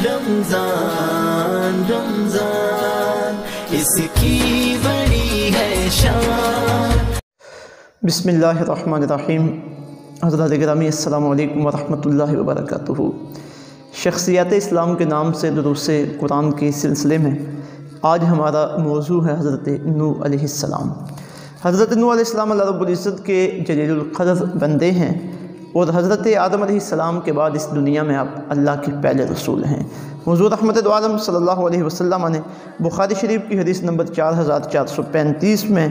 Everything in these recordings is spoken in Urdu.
رمضان رمضان اس کی بڑی ہے شان۔ بسم اللہ الرحمن الرحیم۔ حضرت گرامی السلام علیکم ورحمۃ اللہ وبرکاتہ۔ شخصیت اسلام کے نام سے دروس قرآن کے سلسلے میں آج ہمارا موضوع ہے حضرت نوح علیہ السلام۔ حضرت نوح علیہ السلام اللہ رب العزت کے جلیل القدر بندے ہیں اور حضرت آدم علیہ السلام کے بعد اس دنیا میں آپ اللہ کے پہلے رسول ہیں۔ حضور رحمت دو عالم صلی اللہ علیہ وسلم نے بخاری شریف کی حدیث نمبر 4435 میں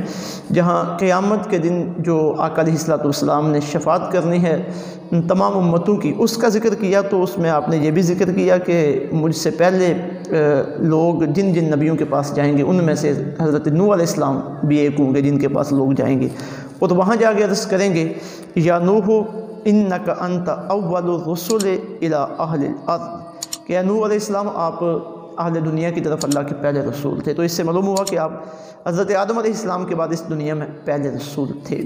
جہاں قیامت کے دن جو آقا علیہ السلام نے شفاعت کرنی ہے تمام امتوں کی، اس کا ذکر کیا تو اس میں آپ نے یہ بھی ذکر کیا کہ مجھ سے پہلے لوگ جن جن نبیوں کے پاس جائیں گے ان میں سے حضرت نوح علیہ السلام بھی ایک ہوں گے جن کے پاس لوگ جائیں گے، اور وہاں جا کے عرض کریں گے یا نوح انک انت اول الرسل الی اہل الارض، کہ نوح علیہ السلام آپ اہل دنیا کی طرف اللہ کے پہلے رسول تھے۔ تو اس سے معلوم ہوا کہ آپ حضرت آدم علیہ السلام کے بعد اس دنیا میں پہلے رسول تھے۔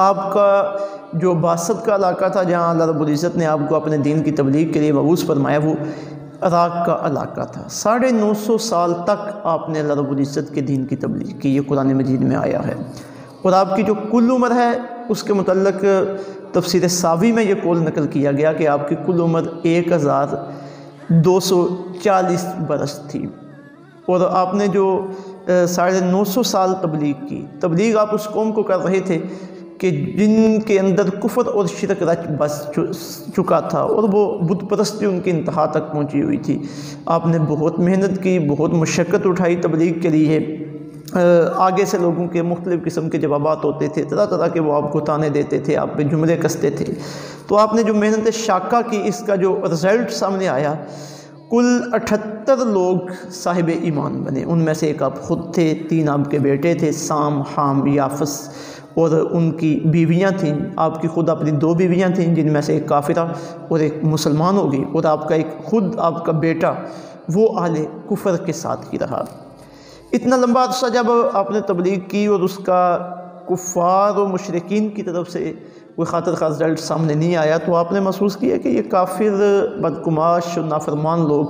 آپ کا جو باسط کا علاقہ تھا جہاں اللہ رب العزت نے آپ کو اپنے دین کی تبلیغ کے لیے مبعوث فرمایا وہ عراق کا علاقہ تھا۔ 950 سال تک آپ نے اللہ رب العزت کے دین کی تبلیغ کی، یہ قرآن مجید میں آیا ہے۔ اور آپ کی جو کل عمر ہے اس کے متعلق تفسیر ساوی میں یہ قول نقل کیا گیا کہ آپ کی کل عمر 1240 برس تھی، اور آپ نے جو 950 سال تبلیغ کی، تبلیغ آپ اس قوم کو کر رہے تھے کہ جن کے اندر کفر اور شرک رچ بس چکا تھا اور وہ بت پرستی ان کی انتہا تک پہنچی ہوئی تھی۔ آپ نے بہت محنت کی، بہت مشقت اٹھائی تبلیغ کے لیے۔ آگے سے لوگوں کے مختلف قسم کے جوابات ہوتے تھے، طرح طرح کے وہ آپ کو تانے دیتے تھے، آپ پہ جملے کستے تھے۔ تو آپ نے جو محنت شاقہ کی، اس کا جو رزلٹ سامنے آیا، کل 78 لوگ صاحب ایمان بنے۔ ان میں سے ایک آپ خود تھے، 3 آپ کے بیٹے تھے، سام، حام، یافس، اور ان کی بیویاں تھیں۔ آپ کی خود اپنی 2 بیویاں تھیں جن میں سے ایک کافرہ اور ایک مسلمان ہو گئی، اور آپ کا ایک خود آپ کا بیٹا وہ اہل کفر کے ساتھ ہی رہا۔ اتنا لمبا عرصہ جب آپ نے تبلیغ کی اور اس کا کفار و مشرکین کی طرف سے کوئی خاطر خواہ رزلٹ سامنے نہیں آیا، تو آپ نے محسوس کیا کہ یہ کافر، بدگماش اور نافرمان لوگ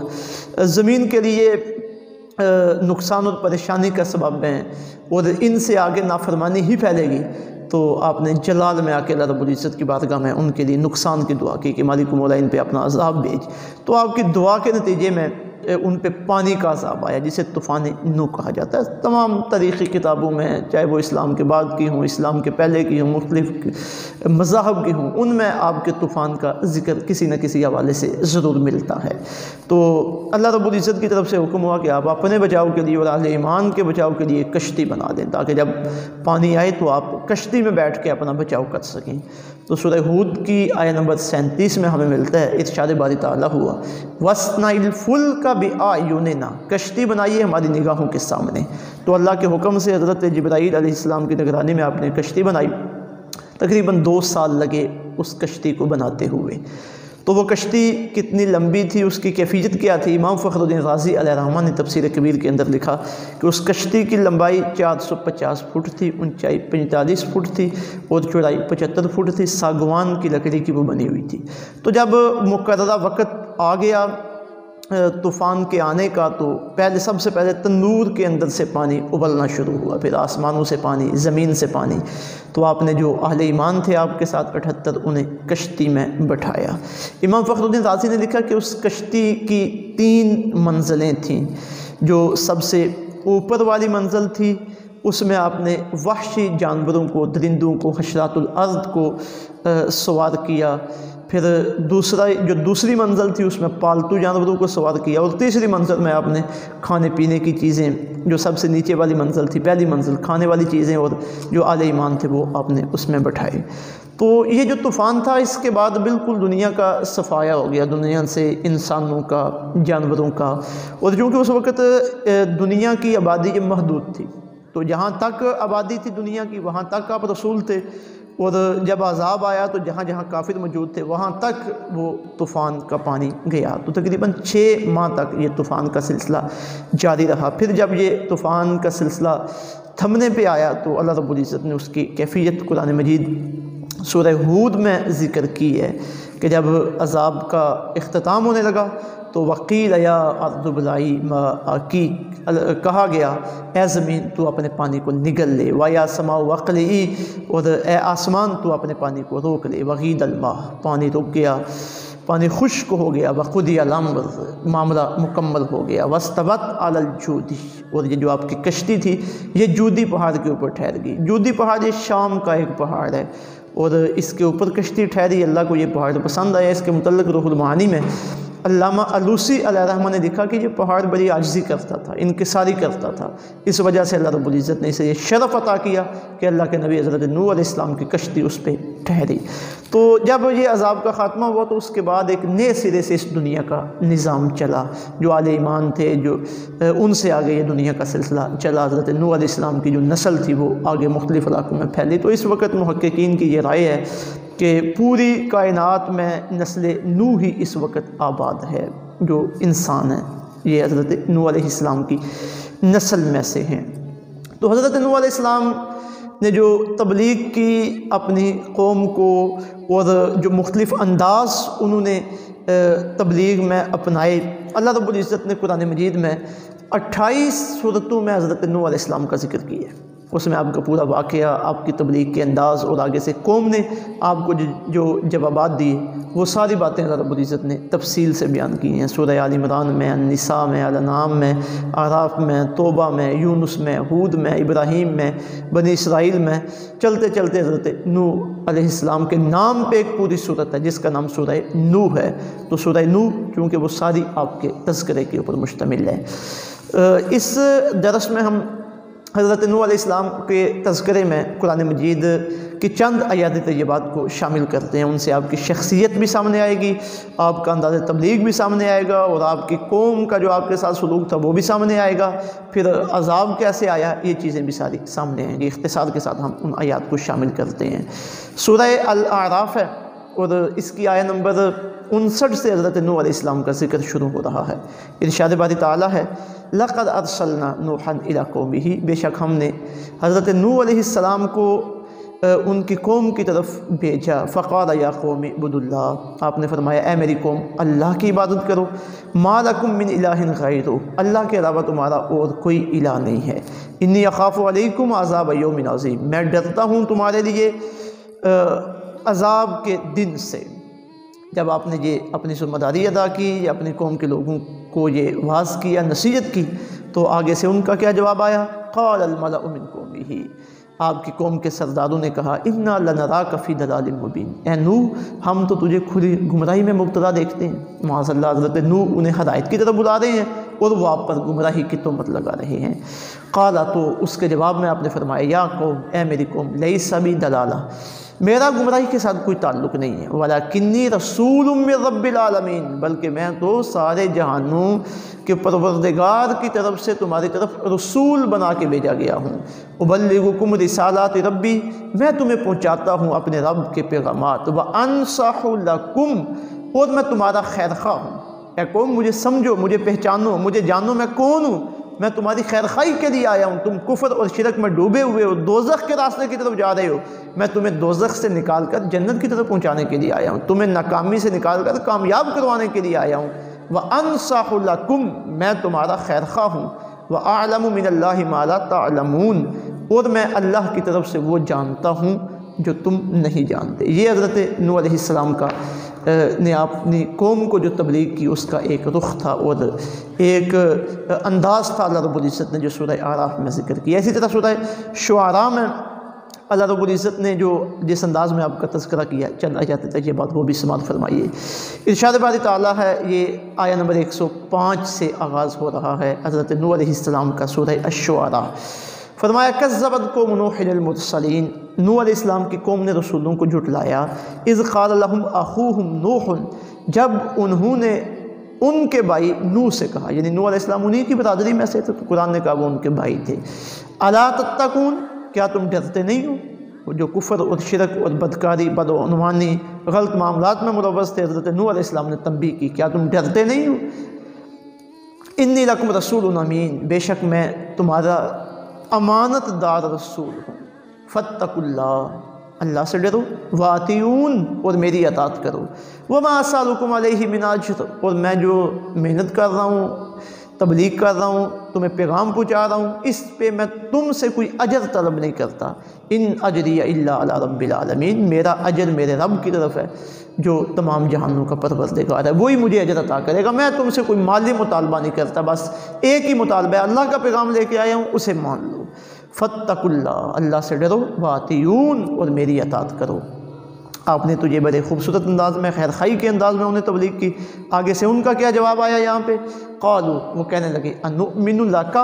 زمین کے لیے نقصان اور پریشانی کا سبب ہیں اور ان سے آگے نافرمانی ہی پھیلے گی۔ تو آپ نے جلال میں آ کے اللہ رب العزت کی بارگاہ میں ان کے لیے نقصان کی دعا کی کہ مالک مولا ان پہ اپنا عذاب بھیج۔ تو آپ کی دعا کے نتیجے میں ان پہ پانی کا عذاب آیا جسے طوفان نوح کہا جاتا ہے۔ تمام تاریخی کتابوں میں، چاہے وہ اسلام کے بعد کی ہوں، اسلام کے پہلے کی ہوں، مختلف مذاہب کی ہوں، ان میں آپ کے طوفان کا ذکر کسی نہ کسی حوالے سے ضرور ملتا ہے۔ تو اللہ رب العزت کی طرف سے حکم ہوا کہ آپ اپنے بچاؤ کے لیے اور اہل ایمان کے بچاؤ کے لیے کشتی بنا دیں تاکہ جب پانی آئے تو آپ کشتی میں بیٹھ کے اپنا بچاؤ کر سکیں۔ تو سورہ ہود کی آیہ نمبر 37 میں ہمیں ملتا ہے، ارشاد باری تعالیٰ ہوا وَاصْنَعِ الْفُلْكَ بِأَعْيُنِنَا، کشتی بنائیے ہماری نگاہوں کے سامنے۔ تو اللہ کے حکم سے حضرت جبرائیل علیہ السلام کی نگرانی میں آپ نے کشتی بنائی۔ تقریباً 2 سال لگے اس کشتی کو بناتے ہوئے۔ تو وہ کشتی کتنی لمبی تھی، اس کی کیفیت کیا تھی؟ امام فخر الدین رازی علیہ رحمہ نے تفسیر کبیر کے اندر لکھا کہ اس کشتی کی لمبائی 450 فٹ تھی، اونچائی 45 فٹ تھی اور چوڑائی 75 فٹ تھی۔ ساگوان کی لکڑی کی وہ بنی ہوئی تھی۔ تو جب مقررہ وقت آ گیا طوفان کے آنے کا، تو سب سے پہلے تنور کے اندر سے پانی ابلنا شروع ہوا، پھر آسمانوں سے پانی، زمین سے پانی۔ تو آپ نے جو اہل ایمان تھے آپ کے ساتھ 78 انہیں کشتی میں بٹھایا۔ امام فخر الدین رازی نے لکھا کہ اس کشتی کی 3 منزلیں تھیں۔ جو سب سے اوپر والی منزل تھی اس میں آپ نے وحشی جانوروں کو، درندوں کو، حشرات الارض کو سوار کیا۔ پھر دوسری منزل تھی اس میں پالتو جانوروں کو سوار کیا، اور تیسری منزل میں آپ نے کھانے پینے کی چیزیں، جو سب سے نیچے والی منزل تھی، پہلی منزل کھانے والی چیزیں اور جو اہل ایمان تھے وہ آپ نے اس میں بٹھائے۔ تو یہ جو طوفان تھا اس کے بعد بالکل دنیا کا صفایا ہو گیا، دنیا سے انسانوں کا، جانوروں کا، اور چونکہ اس وقت دنیا کی آبادی محدود تھی، تو جہاں تک آبادی تھی دنیا کی وہاں تک آپ رسول تھے، اور جب عذاب آیا تو جہاں جہاں کافر موجود تھے وہاں تک وہ طوفان کا پانی گیا۔ تو تقریباً 6 ماہ تک یہ طوفان کا سلسلہ جاری رہا۔ پھر جب یہ طوفان کا سلسلہ تھمنے پہ آیا تو اللہ رب العزت نے اس کی کیفیت قرآن مجید سورہ ہود میں ذکر کی ہے کہ جب عذاب کا اختتام ہونے لگا تو وقیل یا ارض ابلعی ماءکی، کہا گیا اے زمین تو اپنے پانی کو نگل لے، ویا سماء اقلعی، اور اے آسمان تو اپنے پانی کو روک لے، وغید الماء، پانی رک گیا، پانی خشک ہو گیا، وقضی الامر، معاملہ مکمل ہو گیا، واستوت علی الجودی، اور یہ جو آپ کی کشتی تھی یہ جودی پہاڑ کے اوپر ٹھہر گئی۔ جودی پہاڑ یہ شام کا ایک پہاڑ ہے، اور اس کے اوپر کشتی ٹھہری، اللہ کو یہ پہاڑ پسند آیا۔ اس کے متعلق روح المعانی میں علامہ علوسی علیہ رحمہ نے لکھا کہ یہ پہاڑ بڑی عاجزی کرتا تھا، انکساری کرتا تھا، اس وجہ سے اللہ رب العزت نے اسے یہ شرف عطا کیا کہ اللہ کے نبی حضرت نوح علیہ السلام کی کشتی اس پہ ٹھہری۔ تو جب یہ عذاب کا خاتمہ ہوا تو اس کے بعد ایک نئے سرے سے اس دنیا کا نظام چلا، جو اہل ایمان تھے، جو ان سے آگے یہ دنیا کا سلسلہ چلا، حضرت نوح علیہ السلام کی جو نسل تھی وہ آگے مختلف علاقوں میں پھیلی۔ تو اس وقت محققین کی یہ رائے ہے کہ پوری کائنات میں نسل نوح ہی اس وقت آباد ہے، جو انسان ہیں یہ حضرت نوح علیہ السلام کی نسل میں سے ہیں۔ تو حضرت نوح علیہ السلام نے جو تبلیغ کی اپنی قوم کو، اور جو مختلف انداز انہوں نے تبلیغ میں اپنائے، اللہ رب العزت نے قرآن مجید میں 28 سورتوں میں حضرت نوح علیہ السلام کا ذکر کیا ہے۔ اس میں آپ کا پورا واقعہ، آپ کی تبلیغ کے انداز، اور آگے سے قوم نے آپ کو جو جوابات دیے وہ ساری باتیں اللہ رب العزت نے تفصیل سے بیان کی ہیں۔ سورہ آل عمران میں، النساء میں، الانعام میں، اعراف میں، توبہ میں، یونس میں، ہود میں، ابراہیم میں، بنی اسرائیل میں، چلتے چلتے حضرت نوح علیہ السلام کے نام پہ ایک پوری سورت ہے جس کا نام سورہ نوح ہے۔ تو سورہ نوح کیونکہ وہ ساری آپ کے تذکرے کے اوپر مشتمل ہے۔ اس درس میں ہم حضرت نوح علیہ السلام کے تذکرے میں قرآن مجید کی چند آیات طیبات کو شامل کرتے ہیں۔ ان سے آپ کی شخصیت بھی سامنے آئے گی، آپ کا انداز تبلیغ بھی سامنے آئے گا، اور آپ کی قوم کا جو آپ کے ساتھ سلوک تھا وہ بھی سامنے آئے گا، پھر عذاب کیسے آیا یہ چیزیں بھی ساری سامنے آئیں گی۔ اختصار کے ساتھ ہم ان آیات کو شامل کرتے ہیں۔ سورہ الاعراف ہے، اور اس کی آیت نمبر 59 سے حضرت نوح علیہ السلام کا ذکر شروع ہو رہا ہے۔ ارشاد باری تعالیٰ ہے لَقَدْ أَرْسَلْنَا نُوحًا إِلَىٰ قَوْمِهِ، بے شک ہم نے حضرت نوح علیہ السلام کو ان کی قوم کی طرف بھیجا۔ فَقَالَ يَا قَوْمِ اعْبُدُوا اللَّهَ، آپ نے فرمایا اے میری قوم اللہ کی عبادت کرو۔ مَا لَكُم مِّنْ إِلَٰهٍ غَيْرُهُ، اللہ کے علاوہ تمہارا اور کوئی الہ نہیں ہے۔ إِنِّي أَخَافُ عَلَيْكُمْ عَذَابَ يَوْمٍ عَظِيمٍ، میں ڈرتا ہوں تمہارے لیے عذاب کے دن سے۔ جب آپ نے یہ اپنی ذمہ داری ادا کی، یا اپنی قوم کے لوگوں کو یہ واعظ کیا، نصیحت کی، تو آگے سے ان کا کیا جواب آیا؟ قال الملأ من قومه، آپ کی قوم کے سرداروں نے کہا انا لنراک فی ضلال مبین، اے نوح ہم تو تجھے کھلی گمراہی میں مبتلا دیکھتے ہیں۔ معاذ اللہ، حضرت نوح انہیں ہدایت کی طرف بلا رہے ہیں اور وہ آپ پر گمراہی کی تہمت لگا رہے ہیں۔ قال، تو اس کے جواب میں آپ نے فرمایا یا قوم، اے میری قوم، لیس بی ضلالہ، میرا گمراہی کے ساتھ کوئی تعلق نہیں ہے، وَلَكِنِّي رَسُولٌ مِّن رَبِّ الْعَالَمِينَ، بلکہ میں تو سارے جہانوں کے پروردگار کی طرف سے تمہاری طرف رسول بنا کے بھیجا گیا ہوں۔ أُبَلِّغُكُمْ رِسَالَاتِ رَبِّي، میں تمہیں پہنچاتا ہوں اپنے رب کے پیغامات، وَأَنصَحُ لَكُمْ، اور میں تمہارا خیر خواہ ہوں۔ اے قوم مجھے سمجھو، مجھے پہچانو، مجھے جانو میں کون ہوں، میں تمہاری خیر خواہی کے لیے آیا ہوں۔ تم کفر اور شرک میں ڈوبے ہوئے ہو، دوزخ کے راستے کی طرف جا رہے ہو، میں تمہیں دوزخ سے نکال کر جنت کی طرف پہنچانے کے لیے آیا ہوں، تمہیں ناکامی سے نکال کر کامیاب کروانے کے لیے آیا ہوں۔ وَأَنصَحُ لَكُمْ، میں تمہارا خیر خواہ ہوں۔ وَأَعْلَمُ مِنَ اللَّهِ مَا لَا تَعْلَمُونَ، اور میں اللہ کی طرف سے وہ جانتا ہوں جو تم نہیں جانتے۔ یہ حضرت نوح علیہ السلام کا نے اپنی قوم کو جو تبلیغ کی اس کا ایک رخ تھا اور ایک انداز تھا اللہ رب العزت نے جو سورہ اعراف میں ذکر کیا۔ اسی طرح سورہ شعراء میں اللہ رب العزت نے جو جس انداز میں آپ کا تذکرہ کیا چل جاتے تھے یہ بات وہ بھی سماعت فرمائیے۔ ارشاد باری تعالیٰ ہے، یہ آیہ نمبر 105 سے آغاز ہو رہا ہے حضرت نوح علیہ السلام کا سورہ الشعراء۔ فرمایا کذبت قوم نوح المرسلین، نوح علیہ السلام کی قوم نے رسولوں کو جھٹلایا۔ اذ قال لهم اخوهم نوح، جب انہوں نے ان کے بھائی نوح سے کہا، یعنی نوح علیہ السلام انہی کی برادری میں سے تھے تو قرآن نے کہا وہ ان کے بھائی تھے۔ الا تتقون، کیا تم ڈرتے نہیں ہو؟ جو کفر اور شرک اور بدکاری، بدعنوانی، غلط معاملات میں ملوث تھے، حضرت نوح علیہ السلام نے تنبیہ کی، کیا تم ڈرتے نہیں ہو؟ انی لکم رسول امین، بے شک میں تمہارا امانت دار رسول ہوں۔ فاتقوا اللہ، اللہ سے ڈرو، وَأَطِیعُونَ اور میری اطاعت کرو، وَمَا أَسْأَلُكُمْ عَلَیہِ مِنْ أَجْرٍ اور میں جو محنت کر رہا ہوں، تبلیغ کر رہا ہوں، تمہیں پیغام پہنچا رہا ہوں، اس پہ میں تم سے کوئی اجر طلب نہیں کرتا، ان اجری الا علی رب العالمین، میرا اجر میرے رب کی طرف ہے جو تمام جہانوں کا پروردگار ہے، وہی مجھے اجر عطا کرے گا، میں تم سے کوئی مالی مطالبہ نہیں کرتا، بس ایک ہی مطالبہ ہے، اللہ کا پیغام لے کے آیا ہوں، اسے مان لو، فاتقوا اللہ، اللہ سے ڈرو، وَأَطِیعُونَ اور میری اطاعت کرو۔ آپ نے تو یہ بڑے خوبصورت انداز میں، خیر خائی کے انداز میں انہیں تبلیغ کی، آگے سے ان کا کیا جواب آیا یہاں پہ؟ قالوا وہ کہنے لگے انؤمن لک،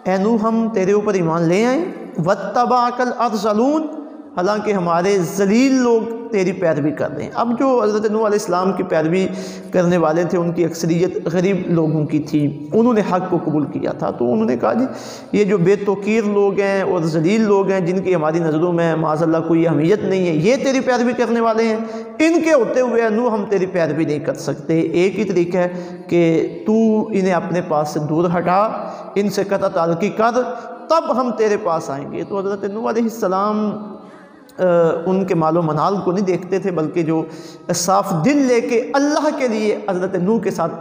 اے نوح ہم تیرے اوپر ایمان لے آئیں، واتبعک الارذلون حالانکہ ہمارے ذلیل لوگ تیری پیروی کر رہے ہیں۔ اب جو حضرت نوح علیہ السلام کی پیروی کرنے والے تھے ان کی اکثریت غریب لوگوں کی تھی، انہوں نے حق کو قبول کیا تھا، تو انہوں نے کہا جی یہ جو بے توقیر لوگ ہیں اور ذلیل لوگ ہیں جن کی ہماری نظروں میں معاذ اللہ کوئی اہمیت نہیں ہے، یہ تیری پیروی کرنے والے ہیں، ان کے ہوتے ہوئے نوح ہم تیری پیروی نہیں کر سکتے، ایک ہی طریقہ ہے کہ تو انہیں اپنے پاس سے دور ہٹا، ان سے قطع تعلقی کر، تب ہم تیرے پاس آئیں گے۔ تو حضرت نوح علیہ السلام ان کے مال و منال کو نہیں دیکھتے تھے، بلکہ جو صاف دل لے کے اللہ کے لیے حضرت نوح کے ساتھ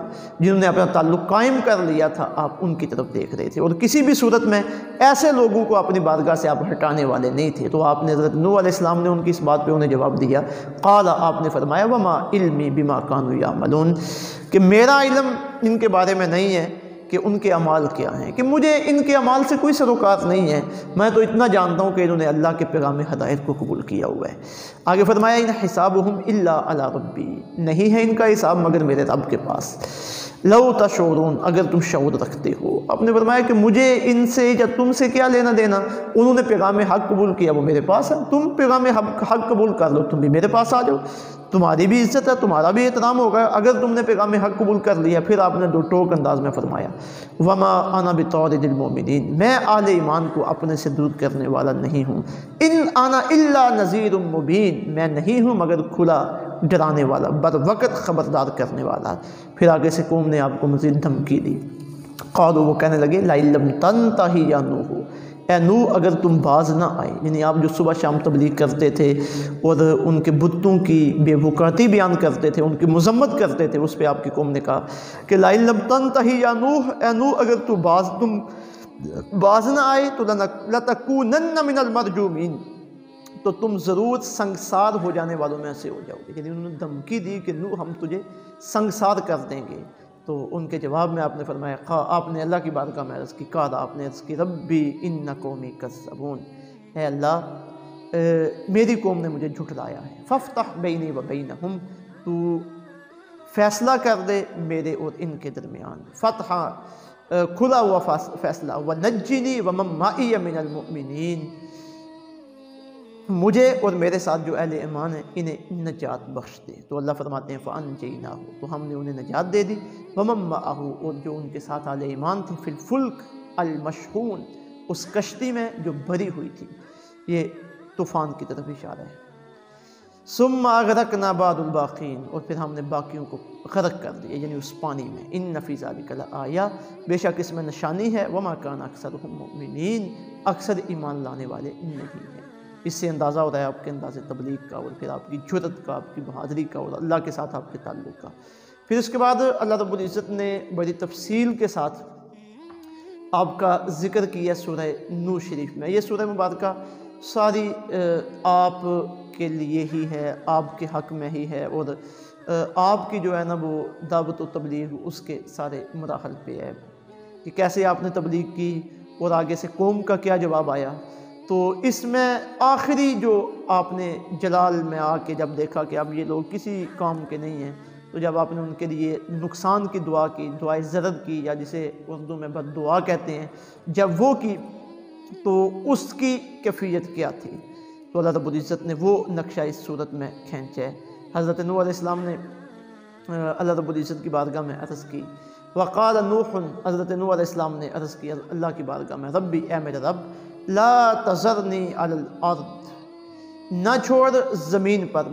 جنہوں نے اپنا تعلق قائم کر لیا تھا، آپ ان کی طرف دیکھ رہے تھے، اور کسی بھی صورت میں ایسے لوگوں کو اپنی بارگاہ سے آپ ہٹانے والے نہیں تھے۔ تو آپ نے حضرت نوح علیہ السلام نے ان کی اس بات پہ انہیں جواب دیا، قال آپ نے فرمایا وما علمی بما کانوا یعملون، کہ میرا علم ان کے بارے میں نہیں ہے کہ ان کے اعمال کیا ہیں، کہ مجھے ان کے اعمال سے کوئی سروکار نہیں ہے، میں تو اتنا جانتا ہوں کہ انہوں نے اللہ کے پیغام ہدایت کو قبول کیا ہوا ہے۔ آگے فرمایا ان حسابہم الا علی ربی، نہیں ہے ان کا حساب مگر میرے رب کے پاس، لو تشعرون اگر تم شعور رکھتے ہو۔ آپ نے فرمایا کہ مجھے ان سے یا تم سے کیا لینا دینا، انہوں نے پیغام حق قبول کیا وہ میرے پاس ہے، تم پیغام حق قبول کر لو تم بھی میرے پاس آ جاؤ، تمہاری بھی عزت ہے، تمہارا بھی احترام ہوگا اگر تم نے پیغام حق قبول کر لیا۔ پھر آپ نے دو ٹوک انداز میں فرمایا وما انا بطارد المؤمنین، میں اہل ایمان کو اپنے سے دور کرنے والا نہیں ہوں، ان انا الا نذیر مبین، میں نہیں ہوں مگر کھلا ڈرانے والا، بر وقت خبردار کرنے والا۔ پھر آگے سے قوم نے آپ کو مزید دھمکی دی، قالوا وہ کہنے لگے لئن لم تنتہی یا نوح، اے نوح اگر تم باز نہ آئے، یعنی آپ جو صبح شام تبلیغ کرتے تھے اور ان کے بتوں کی بے وقعتی بیان کرتے تھے، ان کی مذمت کرتے تھے، اس پہ آپ کی قوم نے کہا کہ لئن لم تنتہی یا نوح، اے نوح اگر تم باز نہ آئے تو لتکونن من المرجومین، تو تم ضرور سنگسار ہو جانے والوں میں سے ہو جاؤ گے، یعنی انہوں نے دھمکی دی کہ نوح ہم تجھے سنگسار کر دیں گے۔ تو ان کے جواب میں آپ نے فرمایا، آپ نے اللہ کی بارگاہ میں عرض کی، قال آپ نے عرض کی ربی ان قومی کذبون، اے اللہ میری قوم نے مجھے جھٹلایا ہے، فافتح بینی و بینہم، تو فیصلہ کر دے میرے اور ان کے درمیان، فتح کھلا ہوا فیصلہ، ونجنی ومن معی من المؤمنین، مجھے اور میرے ساتھ جو اہل ایمان ہیں انہیں نجات بخش دے۔ تو اللہ فرماتے ہیں فَأَنْجَيْنَاهُ، تو ہم نے انہیں نجات دے دی، وَمَن مَّعَهُ اور جو ان کے ساتھ اہل ایمان تھے، فِي الْفُلْكِ الْمَشْحُونِ اس کشتی میں جو بھری ہوئی تھی، یہ طوفان کی طرف اشارہ ہے۔ ثُمَّ أَغْرَقْنَا بَعْدُ الْبَاقِينَ اور پھر ہم نے باقیوں کو غرق کر دیا، یعنی اس پانی میں۔ إِنَّ فِي ذَلِكَ لَآیَةً بے شک اس میں نشانی ہے، وَمَا كَانَ أَكْثَرُهُم مُؤْمِنِينَ اکثر ایمان لانے والے نہیں ہیں۔ اس سے اندازہ ہو رہا ہے آپ کے انداز تبلیغ کا، اور پھر آپ کی جرأت کا، آپ کی بہادری کا، اور اللہ کے ساتھ آپ کے تعلق کا۔ پھر اس کے بعد اللہ رب العزت نے بڑی تفصیل کے ساتھ آپ کا ذکر کیا سورہ نوح شریف میں۔ یہ سورہ مبارکہ ساری آپ کے لیے ہی ہے، آپ کے حق میں ہی ہے، اور آپ کی جو ہے نا وہ دعوت و تبلیغ اس کے سارے مراحل پہ ہے کہ کیسے آپ نے تبلیغ کی اور آگے سے قوم کا کیا جواب آیا۔ تو اس میں آخری جو آپ نے جلال میں آ کے جب دیکھا کہ اب یہ لوگ کسی کام کے نہیں ہیں، تو جب آپ نے ان کے لیے نقصان کی دعا کی، دعائے ضرر کی، یا جسے اردو میں بد دعا کہتے ہیں، جب وہ کی تو اس کی کیفیت کیا تھی، تو اللہ رب العزت نے وہ نقشہ اس صورت میں کھینچا ہے۔ حضرت نوح علیہ السلام نے اللہ رب العزت کی بارگاہ میں عرض کی، وقال نوح، حضرت نوح علیہ السلام نے عرض کی اللہ کی بارگاہ میں، ربی اے میرے رب، لا تذرنی علی الارض، نہ چھوڑ زمین پر،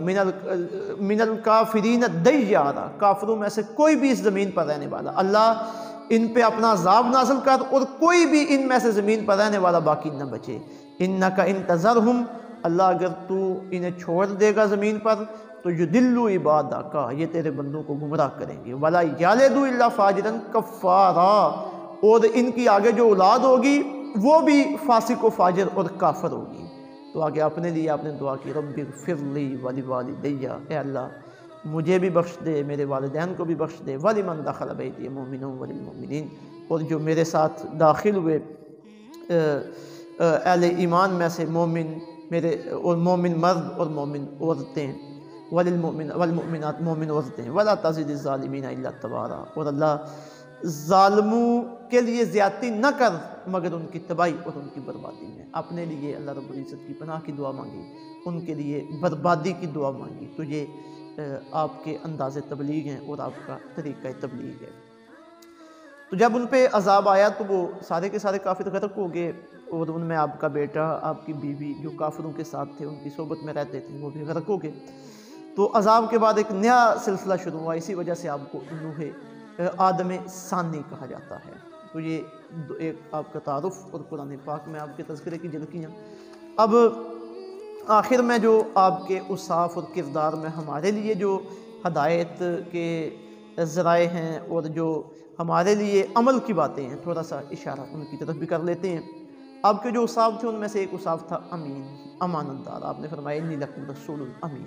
من الکافرین دیارا، کافروں میں سے کوئی بھی اس زمین پر رہنے والا، اللہ ان پہ اپنا عذاب نازل کر اور کوئی بھی ان میں سے زمین پر رہنے والا باقی نہ بچے۔ انک ان تذرہم، اللہ اگر تو انہیں چھوڑ دے گا زمین پر تو یضلوا عبادک، یہ تیرے بندوں کو گمراہ کریں گے، ولا یلدوا الا فاجرا کفارا، اور ان کی آگے جو اولاد ہوگی وہ بھی فاسق و فاجر اور کافر ہوگی۔ تو آگے اپنے لیے آپ نے دعا کی رب اغفر لی ولوالدی، اے اللہ مجھے بھی بخش دے، میرے والدین کو بھی بخش دے، ولمن دخل بیتی مؤمنا وللمؤمنین، اور جو میرے ساتھ داخل ہوئے اہل ایمان میں سے مومن میرے، اور مومن مرد اور مومن عورتیں، والمؤمنات مومن عورتیں، ولا تزد الظالمین الا تبارا، اور اللہ ظالموں کے لیے زیادتی نہ کر مگر ان کی تباہی اور ان کی بربادی میں۔ اپنے لیے اللہ رب العزت کی پناہ کی دعا مانگی، ان کے لیے بربادی کی دعا مانگی، تو یہ آپ کے انداز تبلیغ ہیں اور آپ کا طریقہ تبلیغ ہے۔ تو جب ان پہ عذاب آیا تو وہ سارے کے سارے کافر غرق ہو گئے، اور ان میں آپ کا بیٹا، آپ کی بیوی جو کافروں کے ساتھ تھے، ان کی صحبت میں رہتے تھے، وہ بھی غرق ہو گئے۔ تو عذاب کے بعد ایک نیا سلسلہ شروع ہوا، اسی وجہ سے آپ کو نوح آدم ثانی کہا جاتا ہے۔ تو یہ ایک آپ کا تعارف اور قرآن پاک میں آپ کے تذکرے کی جھلکیاں۔ اب آخر میں جو آپ کے اوصاف اور کردار میں ہمارے لیے جو ہدایت کے ذرائع ہیں اور جو ہمارے لیے عمل کی باتیں ہیں، تھوڑا سا اشارہ ان کی طرف بھی کر لیتے ہیں۔ آپ کے جو اوصاف تھے ان میں سے ایک اوصاف تھا امین، امانت دار۔ آپ نے فرمایا انی لکم رسول امین۔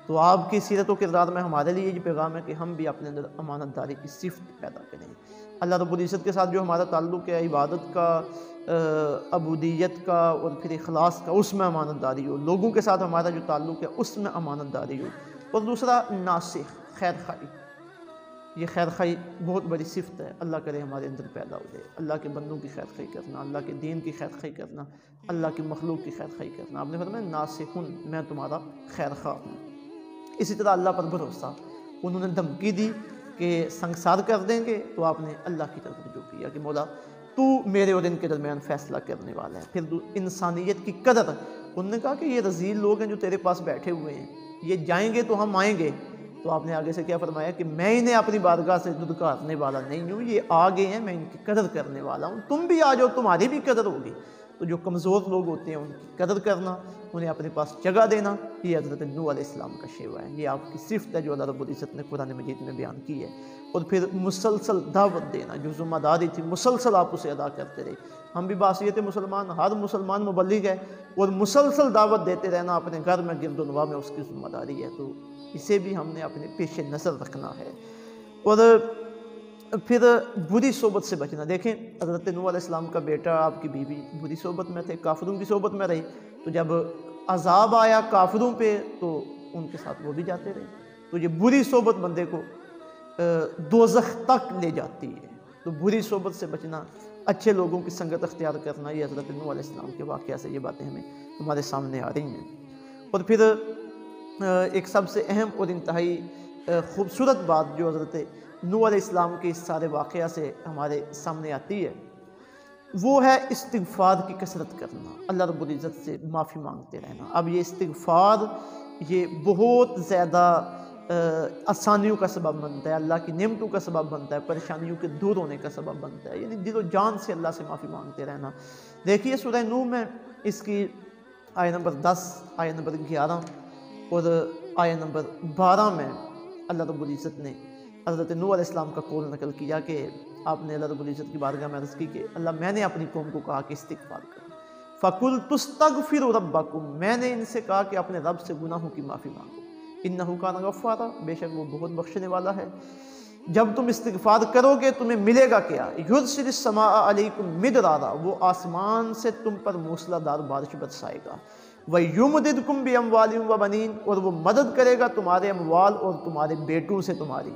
تو آپ کی سیرت و کردار میں ہمارے لیے یہ پیغام ہے کہ ہم بھی اپنے اندر امانت داری کی صفت پیدا کریں۔ اللہ رب العزت کے ساتھ جو ہمارا تعلق ہے عبادت کا، عبودیت کا اور پھر اخلاص کا، اس میں امانت داری ہو۔ لوگوں کے ساتھ ہمارا جو تعلق ہے اس میں امانت داری ہو۔ اور دوسرا ناصح، خیر خواہی۔ یہ خیر خواہی بہت بڑی صفت ہے، اللہ کرے ہمارے اندر پیدا ہو جائے۔ اللہ کے بندوں کی خیر خواہی کرنا، اللہ کے دین کی خیر خواہی کرنا، اللہ کی مخلوق کی خیر خواہی کرنا۔ آپ نے فرمایا ناصحٌ، میں تمہارا خیر خواہ ہوں۔ اسی طرح اللہ پر بھروسہ، انہوں نے دھمکی دی کہ سنگسار کر دیں گے، تو آپ نے اللہ کی طرف رجوع کیا کہ مولا تو میرے اور ان کے درمیان فیصلہ کرنے والا ہے۔ پھر انسانیت کی قدر، انہوں نے کہا کہ یہ رذیل لوگ ہیں جو تیرے پاس بیٹھے ہوئے ہیں، یہ جائیں گے تو ہم آئیں گے۔ تو آپ نے آگے سے کیا فرمایا کہ میں انہیں اپنی بارگاہ سے دھتکارنے والا نہیں ہوں، یہ آ گئے ہیں، میں ان کی قدر کرنے والا ہوں، تم بھی آ جاؤ، تمہاری بھی قدر ہوگی۔ تو جو کمزور لوگ ہوتے ہیں ان کی قدر کرنا، انہیں اپنے پاس جگہ دینا، یہ حضرت نوح علیہ السلام کا شیوا ہے۔ یہ آپ کی صفت ہے جو اللہ رب العزت نے قرآن مجید میں بیان کی ہے۔ اور پھر مسلسل دعوت دینا، جو ذمہ داری تھی مسلسل آپ اسے ادا کرتے رہے۔ ہم بھی بحیثیت مسلمان، ہر مسلمان مبلغ ہے، اور مسلسل دعوت دیتے رہنا اپنے گھر میں گرد و نواح میں اس کی ذمہ داری ہے۔ تو اسے بھی ہم نے اپنے پیش نظر رکھنا ہے۔ اور پھر بری صحبت سے بچنا۔ دیکھیں حضرت نوح علیہ السلام کا بیٹا، آپ کی بیوی بری صحبت میں تھے، کافروں کی صحبت میں رہی، تو جب عذاب آیا کافروں پہ تو ان کے ساتھ وہ بھی جاتے رہے۔ تو یہ بری صحبت بندے کو دوزخ تک لے جاتی ہے۔ تو بری صحبت سے بچنا، اچھے لوگوں کی سنگت اختیار کرنا، یہ حضرت نوح علیہ السلام کے واقعہ سے یہ باتیں ہمیں ہمارے سامنے آ رہی ہیں۔ اور پھر ایک سب سے اہم اور انتہائی خوبصورت بات جو حضرت نوح علیہ السلام کے اس سارے واقعہ سے ہمارے سامنے آتی ہے، وہ ہے استغفار کی کثرت کرنا، اللہ رب العزت سے معافی مانگتے رہنا۔ اب یہ استغفار یہ بہت زیادہ آسانیوں کا سبب بنتا ہے، اللہ کی نعمتوں کا سبب بنتا ہے، پریشانیوں کے دور ہونے کا سبب بنتا ہے، یعنی دل و جان سے اللہ سے معافی مانگتے رہنا۔ دیکھیے سورہ نوح میں اس کی آیہ نمبر 10، آیہ نمبر 11 اور آیہ نمبر 12 میں اللہ رب العزت نے حضرت نوح علیہ السلام کا قول نقل کیا کہ آپ نے اللہ رب العزت کی بارگاہ میں عرض کی کہ اللہ میں نے اپنی قوم کو کہا کہ استغفار کرو، فَقُلْتُ اسْتَغْفِرُوا رَبَّكُمْ، میں نے ان سے کہا کہ اپنے رب سے گناہوں کی معافی مانگو، إِنَّهُ كَانَ غَفَّارًا، بے شک وہ بہت بخشنے والا ہے۔ جب تم استغفار کرو گے تمہیں ملے گا کیا؟ يُرْسِلِ السَّمَاءَ عَلَيْكُمْ مِدْرَارًا، وہ آسمان سے تم پر موسلا دار بارش برسائے گا، وَيُمْدِدْكُمْ بِأَمْوَالٍ وَبَنِينَ، اور وہ مدد کرے گا تمہارے اموال اور تمہارے بیٹوں سے تمہاری،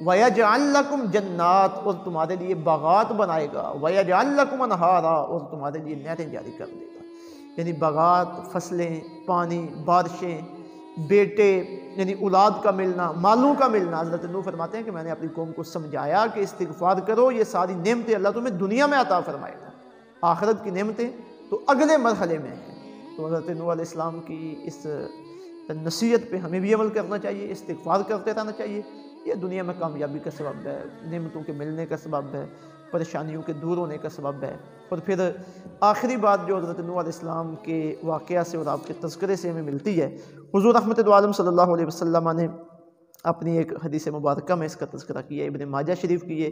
وَيَجْعَلْ لَكُمْ جَنَّاتٍ، اور تمہارے لیے باغات بنائے گا، وَيَجْعَلْ لَكُمْ أَنْهَارًا، اور تمہارے لیے نہریں جاری کر دے گا۔ یعنی باغات، فصلیں، پانی، بارشیں، بیٹے یعنی اولاد کا ملنا، مالوں کا ملنا۔ حضرت نوح فرماتے ہیں کہ میں نے اپنی قوم کو سمجھایا کہ استغفار کرو، یہ ساری نعمتیں اللہ تمہیں دنیا میں عطا فرمائے گا، آخرت کی نعمتیں تو اگلے مرحلے میں ہیں۔ تو حضرت نوح علیہ السلام کی اس نصیحت پہ ہمیں بھی عمل کرنا چاہیے، استغفار کرتے رہنا چاہیے، یہ دنیا میں کامیابی کا سبب ہے، نعمتوں کے ملنے کا سبب ہے، پریشانیوں کے دور ہونے کا سبب ہے۔ اور پھر آخری بات جو حضرت نوح علیہ السلام کے واقعہ سے اور آپ کے تذکرے سے ہمیں ملتی ہے، حضور رحمت دو عالم صلی اللہ علیہ وسلم نے اپنی ایک حدیث مبارکہ میں اس کا تذکرہ کیا ہے، ابن ماجہ شریف کی یہ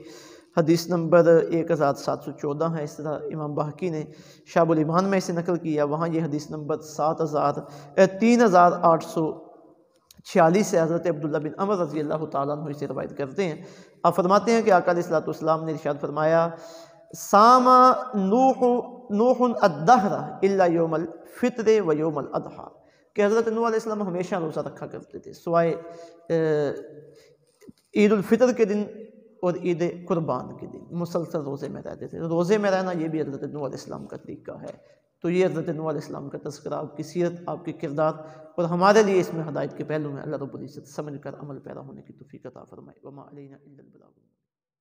حدیث نمبر 1714 ہے۔ اس طرح امام بحقی نے شعب الایمان میں اسے نقل کیا، وہاں یہ حدیث نمبر 3846 ہے۔ حضرت عبداللہ بن عمر رضی اللہ تعالیٰ عنہ اسے روایت کرتے ہیں۔ آپ فرماتے ہیں کہ آقا علیہ السلام نے ارشاد فرمایا، صام نوح الدہر الا یوم الفطر و یوم الاضحیٰ، کہ حضرت نوح علیہ السلام ہمیشہ روزہ رکھا کرتے تھے سوائے عید الفطر کے دن اور عید قربان کے دن مسلسل روزے میں رہتے تھے۔ روزے میں رہنا یہ بھی حضرت نوح علیہ السلام کا طریقہ ہے۔ تو یہ حضرت نوح علیہ السلام کا تذکرہ، آپ کی سیرت، آپ کے کردار، اور ہمارے لیے اس میں ہدایت کے پہلو میں اللہ رب العزت سمجھ کر عمل پیرا ہونے کی توفیق عطا فرمائے۔ وما علینا الا البلاغ۔